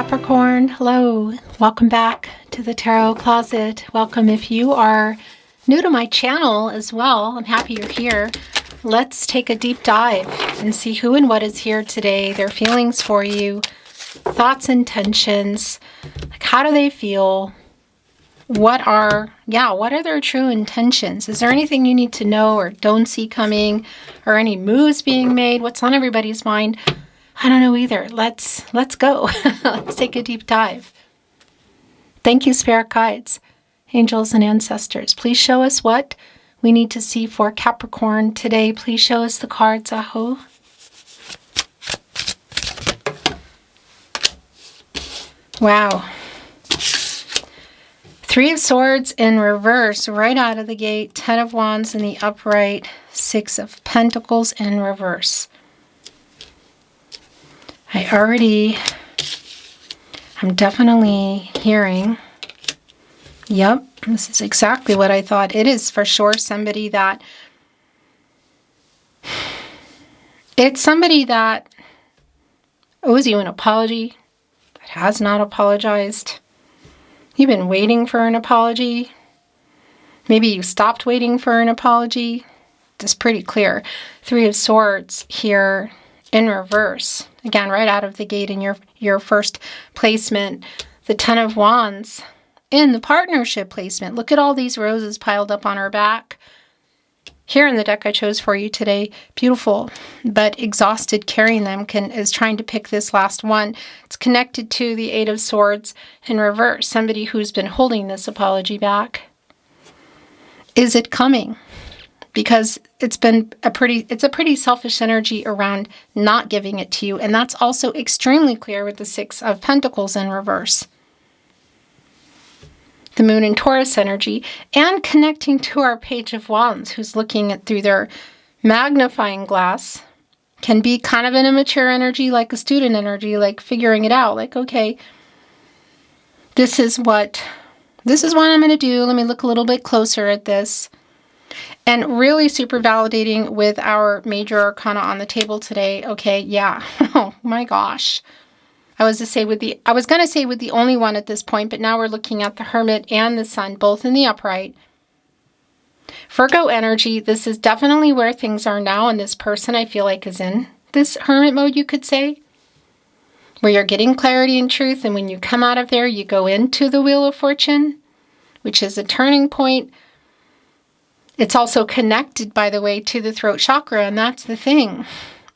Capricorn, hello. Welcome back to the Tarot Closet. Welcome if you are new to my channel as well. I'm happy you're here. Let's take a deep dive and see who and what is here today, their feelings for you, thoughts, intentions, like how do they feel? What are their true intentions? Is there anything you need to know or don't see coming, or any moves being made? What's on everybody's mind? I don't know either. Let's go. Let's take a deep dive. Thank you, spirit guides, angels, and ancestors. Please show us what we need to see for Capricorn today. Please show us the cards, Aho. Wow. Three of Swords in reverse right out of the gate. 10 of Wands in the upright. 6 of Pentacles in reverse. I'm definitely hearing, yep, this is exactly what I thought. It is for sure somebody that, it's somebody that owes you an apology, that has not apologized. You've been waiting for an apology. Maybe you stopped waiting for an apology. It's pretty clear. 3 of Swords here in reverse. Again, right out of the gate in your first placement. The 10 of Wands in the partnership placement. Look at all these roses piled up on her back. Here in the deck I chose for you today, beautiful, but exhausted carrying them, is trying to pick this last one. It's connected to the 8 of Swords in reverse. Somebody who's been holding this apology back. Is it coming? Because it's a pretty selfish energy around not giving it to you. And that's also extremely clear with the 6 of Pentacles in reverse. The Moon and Taurus energy, and connecting to our Page of Wands, who's looking at through their magnifying glass, can be kind of an immature energy, like a student energy, like figuring it out, like, okay, this is what I'm going to do. Let me look a little bit closer at this. And really super validating with our major arcana on the table today. Okay, yeah. Oh my gosh. I was going to say with the only one at this point, but now we're looking at the Hermit and the Sun, both in the upright. Virgo energy, this is definitely where things are now, and this person I feel like is in this Hermit mode, you could say, where you're getting clarity and truth, and when you come out of there, you go into the Wheel of Fortune, which is a turning point. It's also connected, by the way, to the throat chakra, and that's the thing.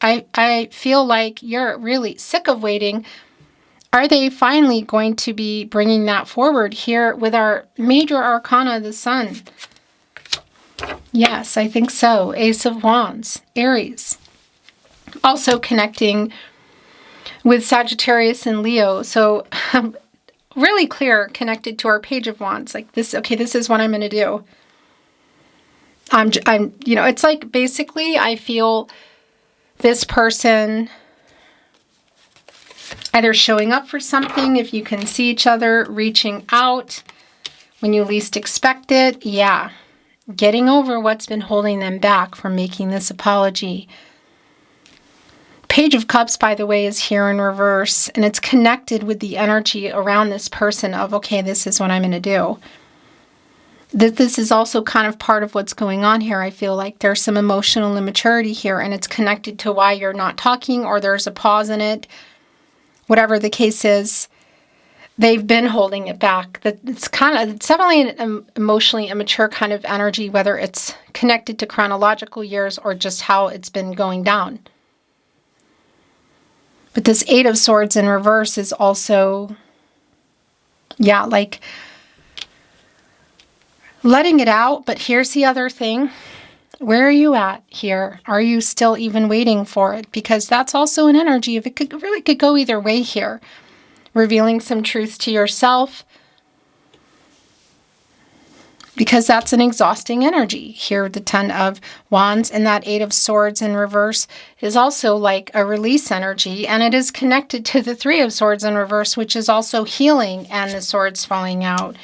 I feel like you're really sick of waiting. Are they finally going to be bringing that forward here with our major arcana, the Sun? Yes, I think so. Ace of Wands, Aries. Also connecting with Sagittarius and Leo. So really clear, connected to our Page of Wands. Like this, okay, this is what I'm going to do. It's like basically I feel this person either showing up for something, if you can see each other, reaching out when you least expect it. Yeah. Getting over what's been holding them back from making this apology. Page of Cups, by the way, is here in reverse, and it's connected with the energy around this person of, okay, this is what I'm going to do. This is also kind of part of what's going on here. I feel like there's some emotional immaturity here, and it's connected to why you're not talking, or there's a pause in it. Whatever the case is, they've been holding it back. It's definitely an emotionally immature kind of energy, whether it's connected to chronological years or just how it's been going down. But this 8 of Swords in reverse is also, yeah, like letting it out. But here's the other thing. Where are you at here? Are you still even waiting for it? Because that's also an energy of it could go either way here. Revealing some truth to yourself. Because that's an exhausting energy. Here, the 10 of Wands and that 8 of Swords in reverse is also like a release energy. And it is connected to the 3 of Swords in reverse, which is also healing and the swords falling out.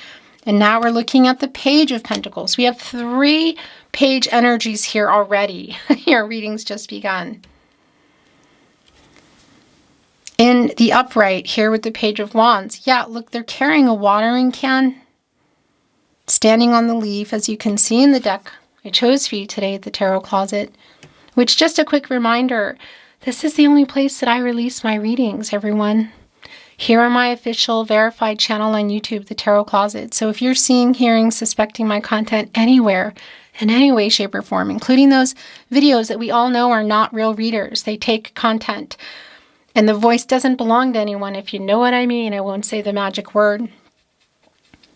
And now we're looking at the Page of Pentacles. We have 3 page energies here already. Your reading's just begun. In the upright here with the Page of Wands, yeah, look, they're carrying a watering can, standing on the leaf, as you can see in the deck I chose for you today at the Tarot Closet, which, just a quick reminder, this is the only place that I release my readings, everyone. Here on my official verified channel on YouTube, the Tarot Closet. So if you're seeing, hearing, suspecting my content anywhere, in any way, shape, or form, including those videos that we all know are not real readers, they take content, and the voice doesn't belong to anyone. If you know what I mean, I won't say the magic word,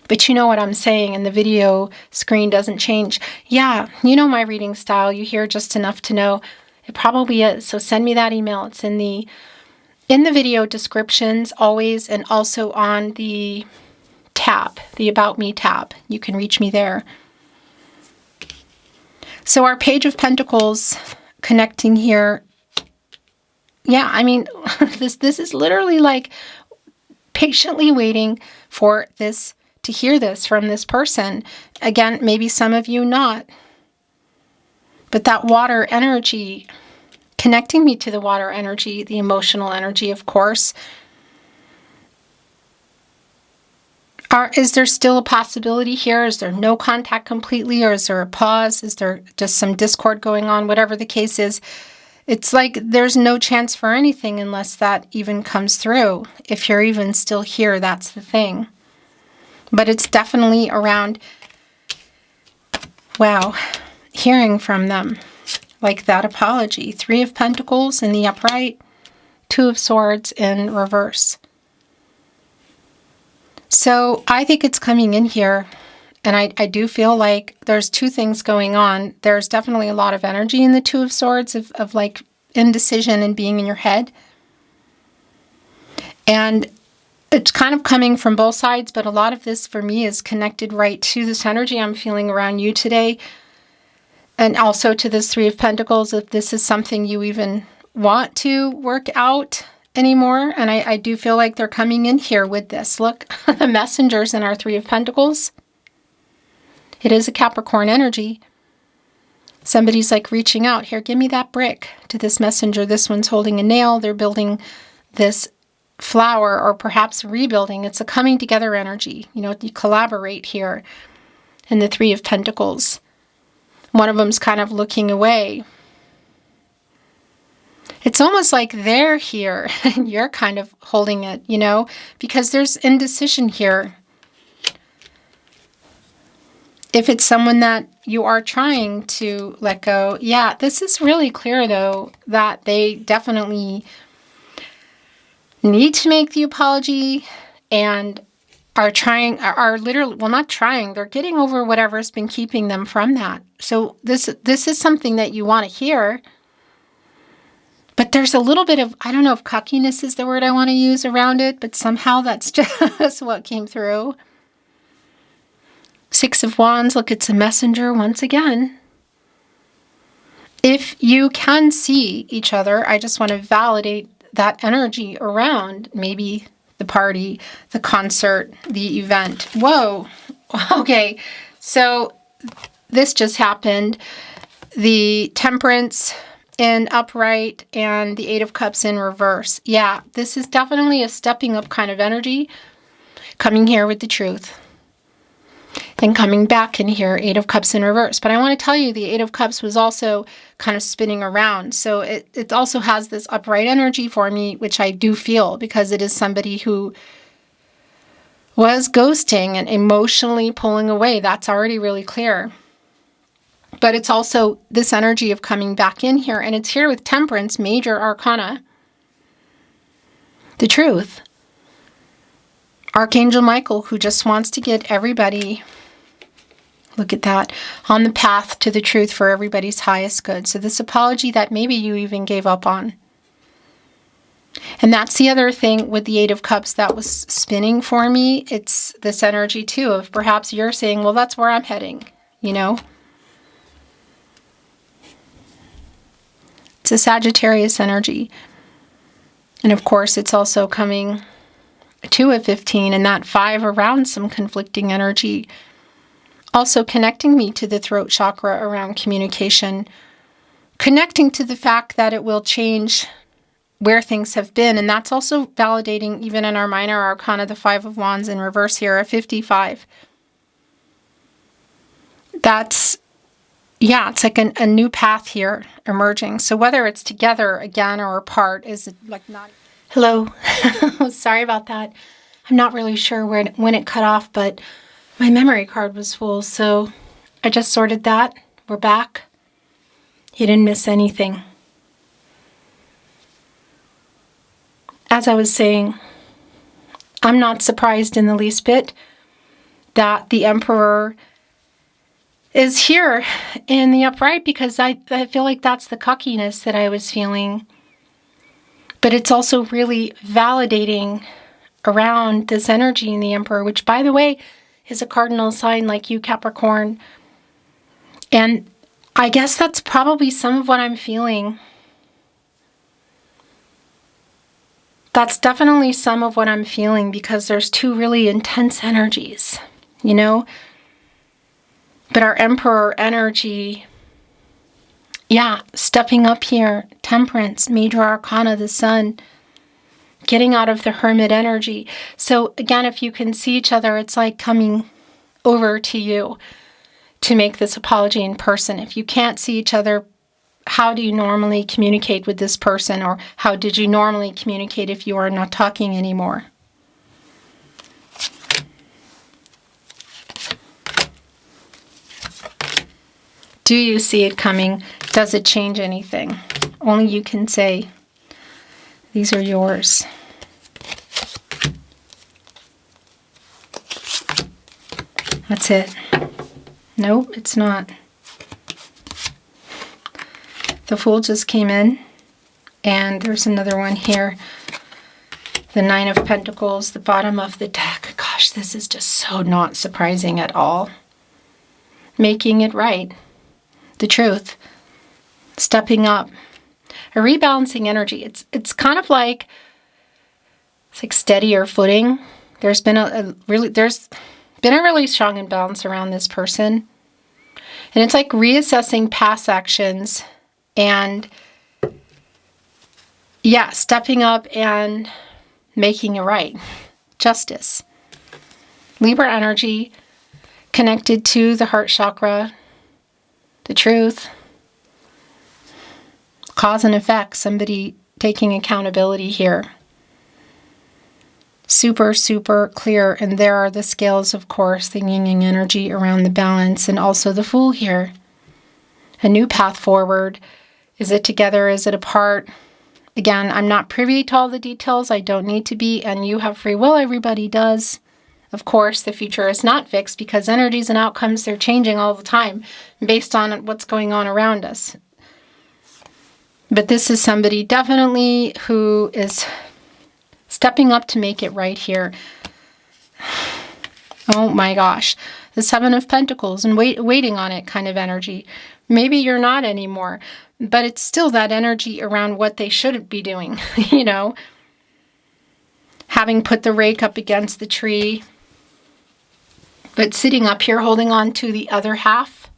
but you know what I'm saying, and the video screen doesn't change. Yeah, you know my reading style. You hear just enough to know it probably is. So send me that email. It's in the video descriptions always, and also on the tab, the About Me tab. You can reach me there. So our Page of Pentacles connecting here. Yeah, I mean, this is literally like patiently waiting for this, to hear this from this person. Again, maybe some of you not. But that water energy, connecting me to the water energy, the emotional energy, of course. Is there still a possibility here? Is there no contact completely, or is there a pause? Is there just some discord going on? Whatever the case is, it's like there's no chance for anything unless that even comes through. If you're even still here, that's the thing. But it's definitely around, wow, hearing from them. Like that apology. 3 of Pentacles in the upright, 2 of Swords in reverse. So I think it's coming in here, and I do feel like there's 2 things going on. There's definitely a lot of energy in the 2 of Swords of like indecision and being in your head. And it's kind of coming from both sides, but a lot of this for me is connected right to this energy I'm feeling around you today. And also to this 3 of Pentacles, if this is something you even want to work out anymore. And I do feel like they're coming in here with this. Look, the messengers in our 3 of Pentacles. It is a Capricorn energy. Somebody's like reaching out. Here, give me that brick to this messenger. This one's holding a nail. They're building this flower, or perhaps rebuilding. It's a coming together energy. You know, you collaborate here in the 3 of Pentacles. One of them's kind of looking away. It's almost like they're here and you're kind of holding it, you know, because there's indecision here. If it's someone that you are trying to let go, yeah, this is really clear, though, that they definitely need to make the apology and are literally, well, not trying, they're getting over whatever's been keeping them from that. So this is something that you want to hear. But there's a little bit of, I don't know if cockiness is the word I want to use around it, but somehow that's just what came through. 6 of Wands, look, it's a messenger once again. If you can see each other, I just want to validate that energy around maybe the party, the concert, the event. Whoa. Okay. So this just happened. The Temperance in upright and the 8 of Cups in reverse. Yeah, this is definitely a stepping up kind of energy. Coming here with the truth. And coming back in here, 8 of Cups in reverse. But I want to tell you, the 8 of Cups was also kind of spinning around. So it also has this upright energy for me, which I do feel, because it is somebody who was ghosting and emotionally pulling away. That's already really clear. But it's also this energy of coming back in here. And it's here with Temperance, Major Arcana. The truth. Archangel Michael, who just wants to get everybody, look at that, on the path to the truth for everybody's highest good. So this apology that maybe you even gave up on. And that's the other thing with the 8 of Cups that was spinning for me. It's this energy too of perhaps you're saying, well, that's where I'm heading, you know. It's a Sagittarius energy. And of course, it's also coming 2 of 15 and that 5 around some conflicting energy. Also connecting me to the throat chakra around communication. Connecting to the fact that it will change where things have been. And that's also validating even in our minor arcana, the Five of Wands in reverse here, a 55. That's, yeah, it's like a new path here emerging. So whether it's together again or apart is like not... Hello. Sorry about that. I'm not really sure when it cut off, but my memory card was full. So I just sorted that. We're back. You didn't miss anything. As I was saying, I'm not surprised in the least bit that the Emperor is here in the upright, because I feel like that's the cockiness that I was feeling. But it's also really validating around this energy in the Emperor, which, by the way, is a cardinal sign like you, Capricorn. And I guess that's probably some of what I'm feeling. That's definitely some of what I'm feeling, because there's two really intense energies, you know? But our Emperor energy, yeah, stepping up here, Temperance, Major Arcana, the Sun, getting out of the Hermit energy. So again, if you can see each other, it's like coming over to you to make this apology in person. If you can't see each other, how do you normally communicate with this person? Or how did you normally communicate if you are not talking anymore? Do you see it coming? Does it change anything? Only you can say. These are yours. That's it. Nope, it's not. The Fool just came in, and there's another one here. The Nine of Pentacles, the bottom of the deck. Gosh, this is just so not surprising at all. Making it right. The truth. Stepping up. A rebalancing energy. It's kind of like, it's like steadier footing. There's been a really strong imbalance around this person. And it's like reassessing past actions. And yeah, stepping up and making it right. Justice. Libra energy connected to the heart chakra. The truth. Cause and effect. Somebody taking accountability here. Super, super clear. And there are the scales, of course, the yin-yang energy around the balance. And also the Fool here. A new path forward. Is it together? Is it apart? Again, I'm not privy to all the details. I don't need to be. And you have free will. Everybody does. Of course, the future is not fixed, because energies and outcomes, they're changing all the time based on what's going on around us. But this is somebody definitely who is stepping up to make it right here. Oh my gosh. The Seven of Pentacles and waiting on it kind of energy. Maybe you're not anymore, but it's still that energy around what they should be doing, you know. Having put the rake up against the tree, but sitting up here holding on to the other half.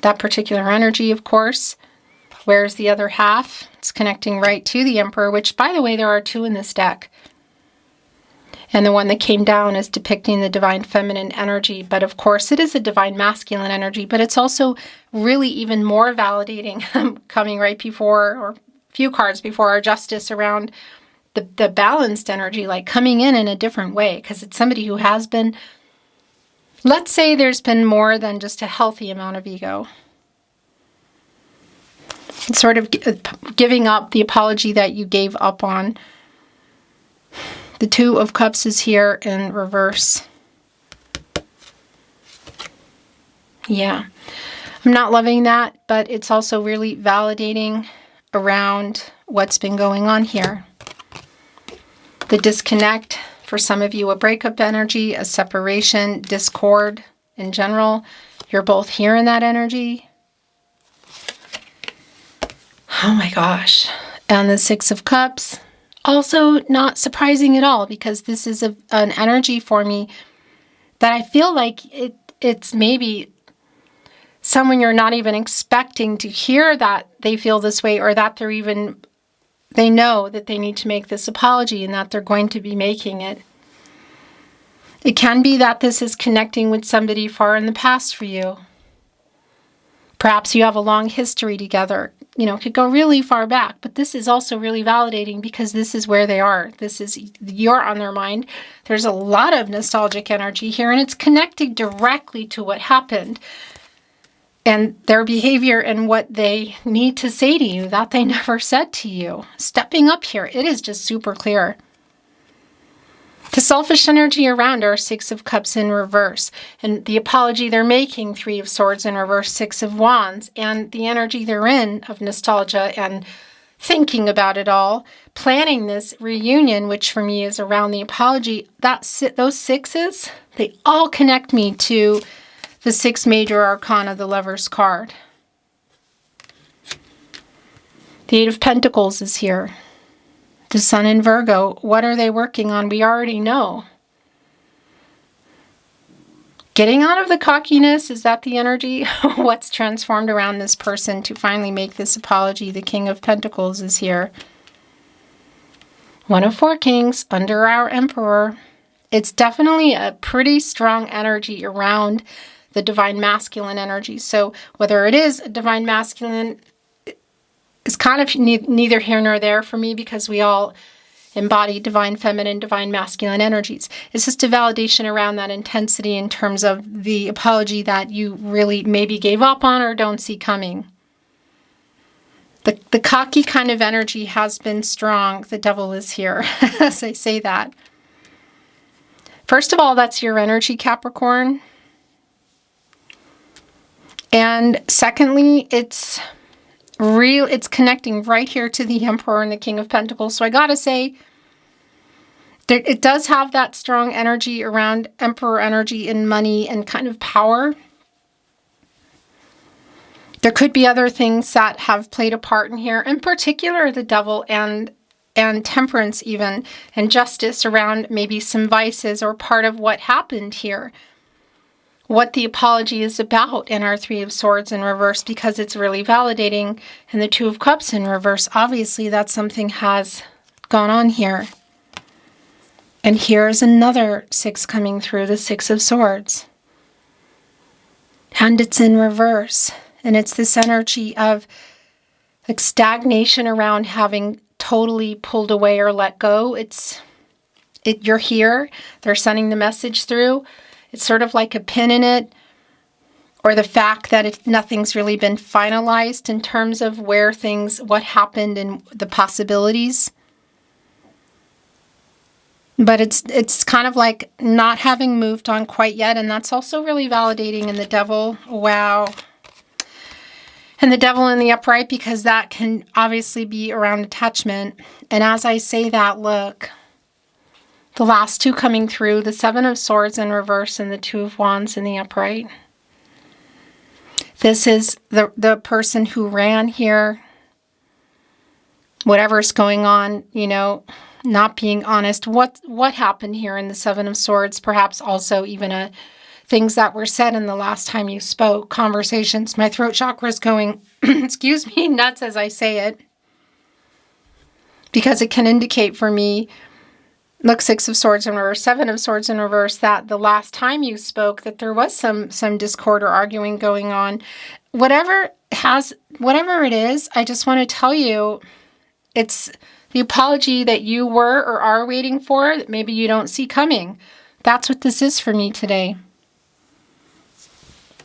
That particular energy, of course. Where's the other half? It's connecting right to the Emperor, which, by the way, there are two in this deck. And the one that came down is depicting the divine feminine energy. But of course, it is a divine masculine energy. But it's also really even more validating coming right before, or a few cards before, our Justice around the balanced energy, like coming in a different way. Because it's somebody who has been, let's say there's been more than just a healthy amount of ego. It's sort of giving up the apology that you gave up on. The Two of Cups is here in reverse. Yeah. I'm not loving that, but it's also really validating around what's been going on here. The disconnect, for some of you, a breakup energy, a separation, discord in general. You're both here in that energy. Oh my gosh. And the Six of Cups. Also not surprising at all, because this is an energy for me that I feel like it's maybe someone you're not even expecting to hear that they feel this way, or that they're even they know that they need to make this apology and that they're going to be making it. It can be that this is connecting with somebody far in the past for you. Perhaps you have a long history together. You know, it could go really far back, but this is also really validating because this is where they are. You're on their mind. There's a lot of nostalgic energy here, and it's connecting directly to what happened and their behavior and what they need to say to you that they never said to you. Stepping up here, it is just super clear. The selfish energy around are Six of Cups in reverse. And the apology they're making, Three of Swords in reverse, Six of Wands. And the energy they're in of nostalgia and thinking about it all. Planning this reunion, which for me is around the apology. Those sixes, they all connect me to the 6 major arcana, the Lover's card. The Eight of Pentacles is here. The Sun in Virgo, what are they working on? We already know. Getting out of the cockiness, is that the energy? What's transformed around this person to finally make this apology? The King of Pentacles is here. One of Four Kings under our Emperor. It's definitely a pretty strong energy around the Divine Masculine energy. So whether it is a Divine Masculine, it's kind of neither here nor there for me because we all embody Divine Feminine, Divine Masculine energies. It's just a validation around that intensity in terms of the apology that you really maybe gave up on or don't see coming. The cocky kind of energy has been strong. The Devil is here as I say that. First of all, that's your energy, Capricorn. And secondly, it's connecting right here to the Emperor and the King of Pentacles. So I gotta say, it does have that strong energy around Emperor energy and money and kind of power. There could be other things that have played a part in here, in particular the Devil and Temperance even, and Justice around maybe some vices or part of what happened here. What the apology is about in our Three of Swords in reverse, because it's really validating. And the Two of Cups in reverse, obviously that something has gone on here. And here's another 6 coming through, the Six of Swords. And it's in reverse. And it's this energy of like stagnation around having totally pulled away or let go. You're here. They're sending the message through. It's sort of like a pin in it, or the fact that nothing's really been finalized in terms of what happened and the possibilities. But it's kind of like not having moved on quite yet, and that's also really validating in the Devil. Wow. And the Devil in the upright, because that can obviously be around attachment. And as I say that, look, the last 2 coming through, the Seven of Swords in reverse and the Two of Wands in the upright. This is the person who ran here. Whatever's going on, you know, not being honest. What happened here in the Seven of Swords? Perhaps also even things that were said in the last time you spoke. Conversations. My throat chakra is going, excuse me, nuts as I say it. Because it can indicate for me, look, Six of Swords in reverse, Seven of Swords in reverse, that the last time you spoke, that there was some discord or arguing going on. Whatever it is, I just want to tell you, it's the apology that you were or are waiting for that maybe you don't see coming. That's what this is for me today.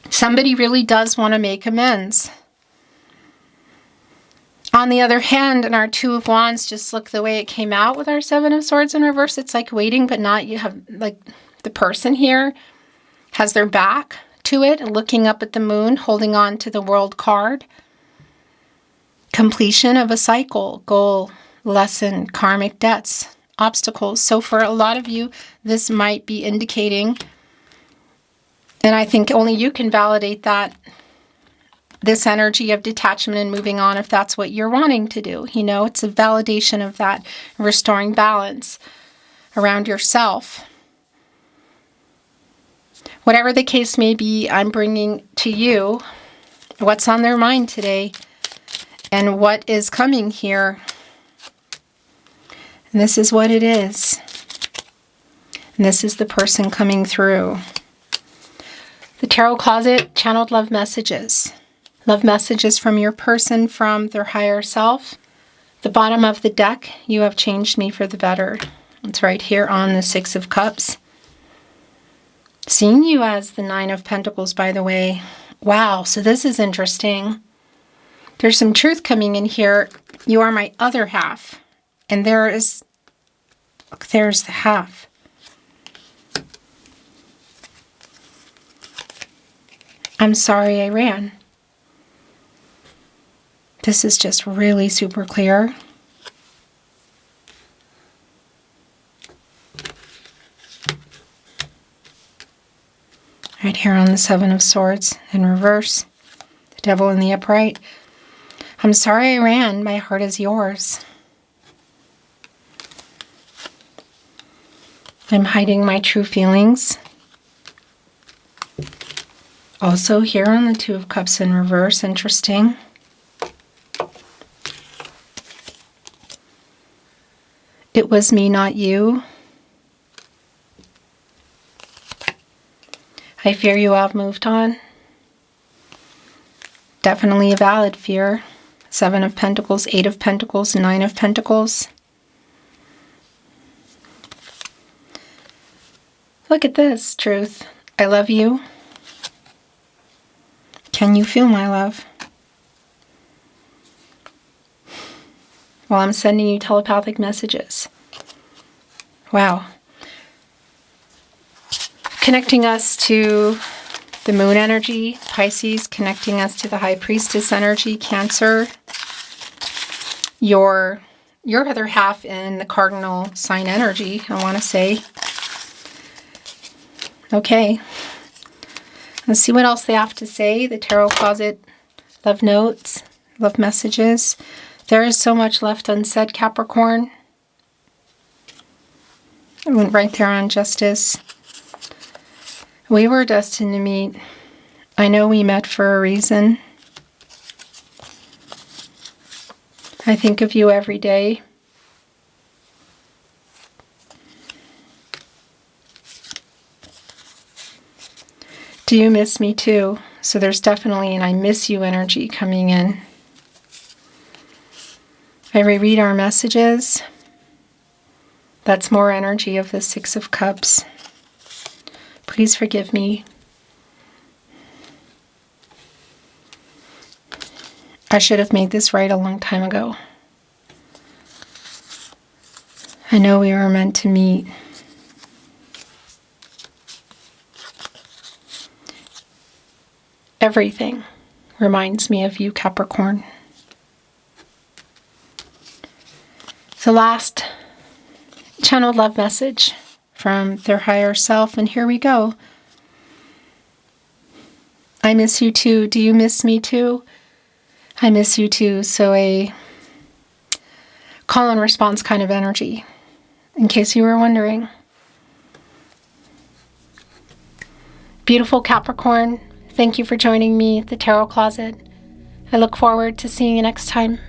Somebody really does want to make amends. On the other hand, in our Two of Wands, just look the way it came out with our Seven of Swords in reverse. It's like waiting, but not. You have, like, the person here has their back to it, looking up at the moon, holding on to the World card. Completion of a cycle, goal, lesson, karmic debts, obstacles. So for a lot of you, this might be indicating, and I think only you can validate that, this energy of detachment and moving on, if that's what you're wanting to do. You know, it's a validation of that, restoring balance around yourself. Whatever the case may be, I'm bringing to you what's on their mind today and what is coming here And this is what it is. And this is the person coming through. The Tarot Closet, channeled love messages. Love messages from your person, from their higher self. The bottom of the deck, you have changed me for the better. It's right here on the Six of Cups. Seeing you as the Nine of Pentacles, by the way. Wow, so this is interesting. There's some truth coming in here. You are my other half. And there's the half. I'm sorry I ran. This is just really super clear. Right here on the Seven of Swords in reverse. The Devil in the upright. I'm sorry I ran. My heart is yours. I'm hiding my true feelings. Also here on the Two of Cups in reverse. Interesting. It was me, not you. I fear you have moved on. Definitely a valid fear. Seven of Pentacles, Eight of Pentacles, Nine of Pentacles. Look at this, truth. I love you. Can you feel my love? Well, I'm sending you telepathic messages. Wow. Connecting us to the moon energy, Pisces, connecting us to the high priestess energy, Cancer. Your other half in the cardinal sign energy, I want to say. Okay. Let's see what else they have to say. The Tarot Closet, love notes, love messages. There is so much left unsaid, Capricorn. I went right there on Justice. We were destined to meet. I know we met for a reason. I think of you every day. Do you miss me too? So there's definitely an I miss you energy coming in. I reread our messages. That's more energy of the Six of Cups. Please forgive me. I should have made this right a long time ago. I know we were meant to meet. Everything reminds me of you, Capricorn. The last channeled love message from their higher self, and here we go. I miss you too. Do you miss me too? I miss you too. So a call and response kind of energy, in case you were wondering. Beautiful Capricorn, thank you for joining me at the Tarot Closet. I look forward to seeing you next time.